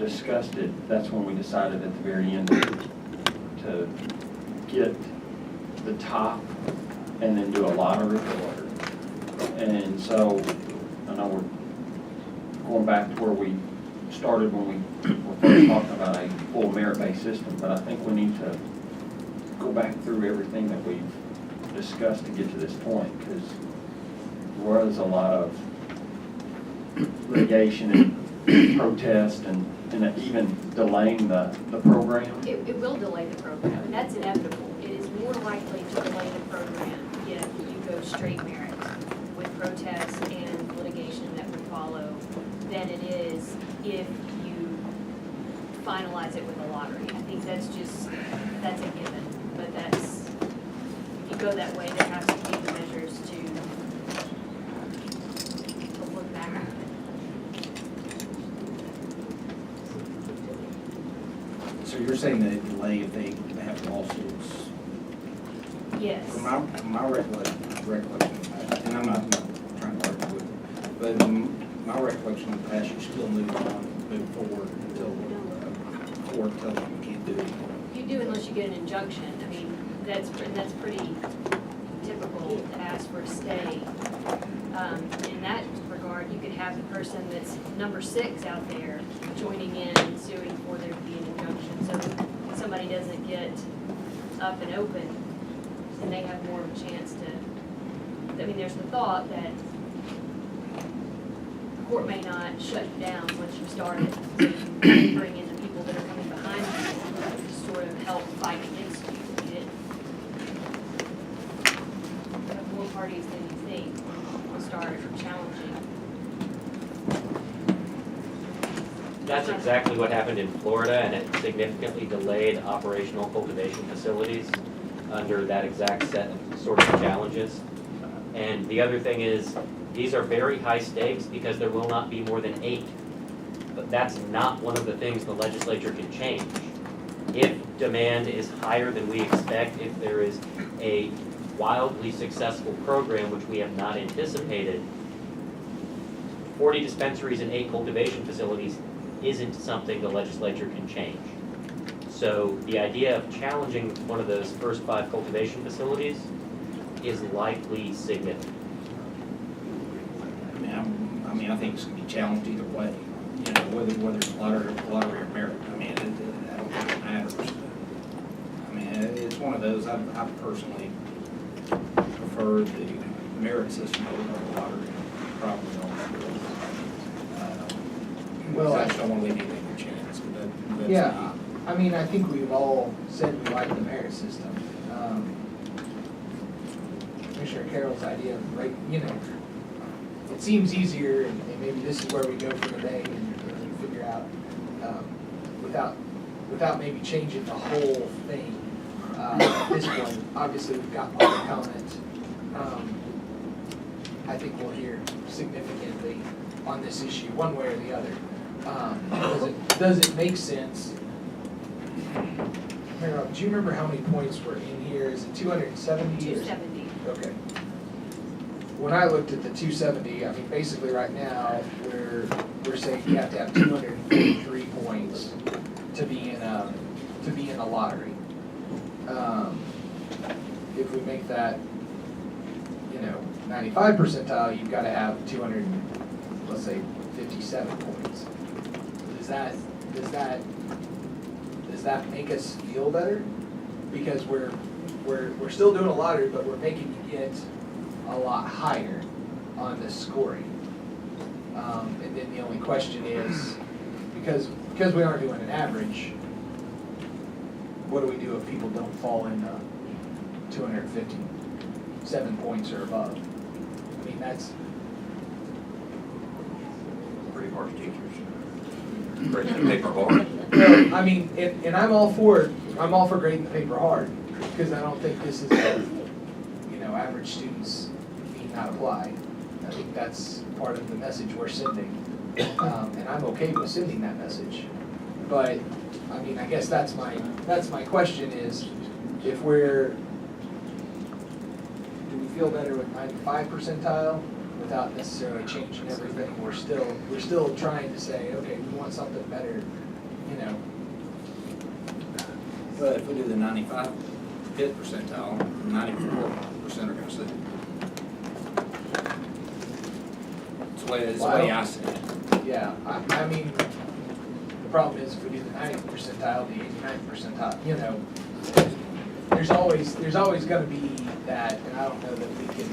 discussed it, that's when we decided at the very end to get the top and then do a lottery. And so, I know we're going back to where we started when we were first talking about a full merit-based system, but I think we need to go back through everything that we've discussed to get to this point, because there was a lot of litigation and protest and even delaying the program. It will delay the program, and that's inevitable. It is more likely to delay the program if you go straight merit with protests and litigation that would follow than it is if you finalize it with a lottery. I think that's a given, but if you go that way, there has to be the measures to look back at it. So you're saying that it delay if they have lawsuits? Yes. From my recollection, and I'm not trying to argue with it, but my recollection of the past, you still move forward until court tells you you can't do it anymore. You do unless you get an injunction. I mean, that's pretty typical to ask for a stay. In that regard, you could have the person that's number 6 out there joining in and suing for there to be an injunction. So if somebody doesn't get up and open, then they have more of a chance to, I mean, there's the thought that the court may not shut you down once you start it. So you bring in the people that are coming behind you to sort of help fight against you. You have more parties than you think will start challenging. That's exactly what happened in Florida, and it significantly delayed operational cultivation facilities under that exact set of sort of challenges. And the other thing is, these are very high stakes because there will not be more than 8. But that's not one of the things the legislature can change. If demand is higher than we expect, if there is a wildly successful program, which we have not anticipated, 40 dispensaries and 8 cultivation facilities isn't something the legislature can change. So the idea of challenging one of those first 5 cultivation facilities is likely significant. I mean, I think it's going to be challenged either way. You know, whether it's lottery or merit. I mean, I don't think it matters. I mean, it's one of those. I personally prefer the merit system over the lottery. Probably don't. Well, I just don't want to leave anything to chance. That's yeah, I mean, I think we've all said we like the merit system. Commissioner Carroll's idea of, right, you know, it seems easier, and maybe this is where we go for the day and figure out, without maybe changing the whole thing. At this point, obviously, we've got public comment. I think we'll hear significantly on this issue, one way or the other. Does it make sense? Mary, do you remember how many points were in here? Is it 270? 270. Okay. When I looked at the 270, I mean, basically right now, we're saying you have to have 243 points to be in a lottery. If we make that, 95 percentile, you've got to have 57 points. Does that make us feel better? Because we're still doing a lottery, but we're making you get a lot higher on the scoring. And then the only question is, because we aren't doing an average, what do we do if people don't fall in 257 points or above? I mean, that's pretty harsh teachers. Grading the paper hard. well, I mean, and I'm all for grading the paper hard, because I don't think this is average students need not apply. I think that's part of the message we're sending, and I'm okay with sending that message. But I mean, I guess that's my question is, do we feel better with 95 percentile without necessarily changing everything? We're still trying to say, okay, we want something better But if we do the 95th percentile, 94% are gonna sue. It's the way I see it. Yeah, I mean, the problem is if we do the 90th percentile, the 89th percentile, you know, there's always gonna be that, and I don't know that we can,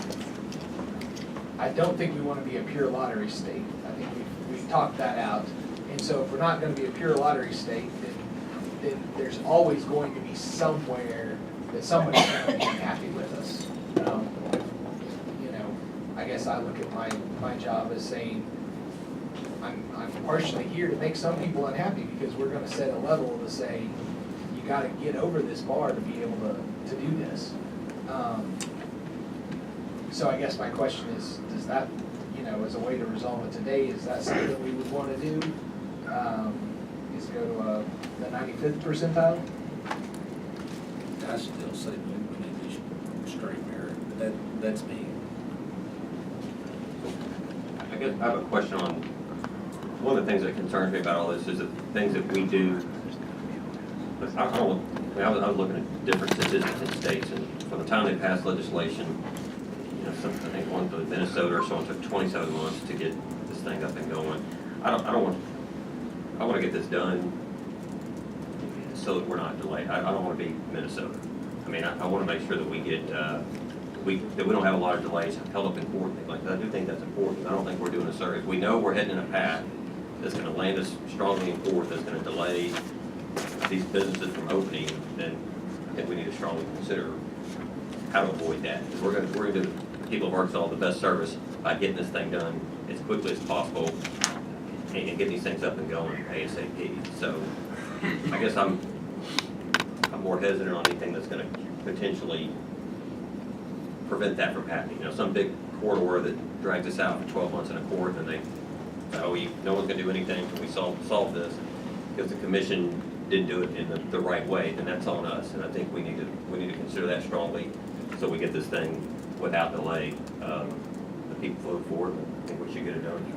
I don't think we wanna be a pure lottery state. I think we've talked that out. And so if we're not gonna be a pure lottery state, then there's always going to be somewhere that somebody's gonna be unhappy with us. You know, I guess I look at my job as saying, I'm partially here to make some people unhappy because we're gonna set a level to say, you gotta get over this bar to be able to do this. So I guess my question is, does that, you know, as a way to resolve it today, is that something we would wanna do? Is go to the 95th percentile? I still say we need to straight merit, but that's me. I guess I have a question on, one of the things that concerns me about all this is the things that we do. But I don't, I was looking at different statistics in states, and from the time they passed legislation, you know, I think one to Minnesota or so, it took 27 months to get this thing up and going. I want to get this done so that we're not delayed. I don't want to be Minnesota. I mean, I want to make sure that we get, that we don't have a lot of delays held up in court, things like that. I do think that's important. I don't think we're doing a service. We know we're heading in a path that's going to land us strongly in court, that's going to delay these businesses from opening, then I think we need to strongly consider how to avoid that. Because we're going to do the people of Arkansas the best service by getting this thing done as quickly as possible and get these things up and going ASAP. So I guess I'm more hesitant on anything that's going to potentially prevent that from happening. You know, some big court order that drags us out for 12 months in a court, and they say, oh, no one's going to do anything until we solve this, because the commission didn't do it in the right way, then that's on us. And I think we need to consider that strongly, so we get this thing without delay. The people vote for it, I think we should get it done.